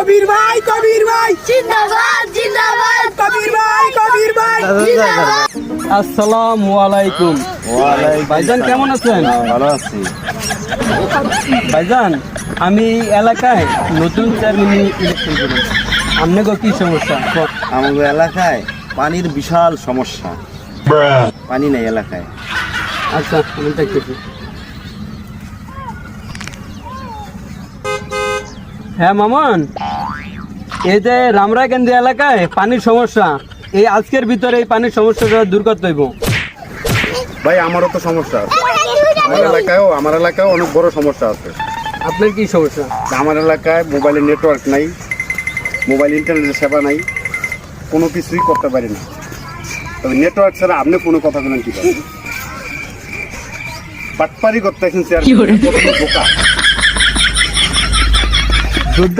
কবির ভাই জিন্দাবাদ জিন্দাবাদ কবির ভাই জিন্দাবাদ। আসসালামু আলাইকুম। ভাইজান কেমন আছেন? ভালো আছি। ভাইজান আমি এলাকায় নতুন চেয়ারম্যান ইলেকশন করি, আপনাকে কি সমস্যা? আমাদের এলাকায় পানির বিশাল সমস্যা, পানি নেই এলাকায়। আচ্ছা আমি দেখতেছি। হ্যাঁ মামন, এই যে রামরাকেন্দ্র এলাকায় পানির সমস্যা, এই আজকের ভিতরে এই পানির সমস্যাটা দূর করতে হইব। ভাই আমারও তো সমস্যা আছে, আমার এলাকায়ও অনেক বড় সমস্যা আছে। আপনার কি সমস্যা? আমার এলাকায় মোবাইলের নেটওয়ার্ক নাই, মোবাইল ইন্টারনেটের সেবা নাই, কোনো কিছুই করতে পারি না। তবে নেটওয়ার্ক ছাড়া আপনি কোনো কথা বলেন কি করেন? বাটপারি করতে এসেছেন, বোকা। দুধ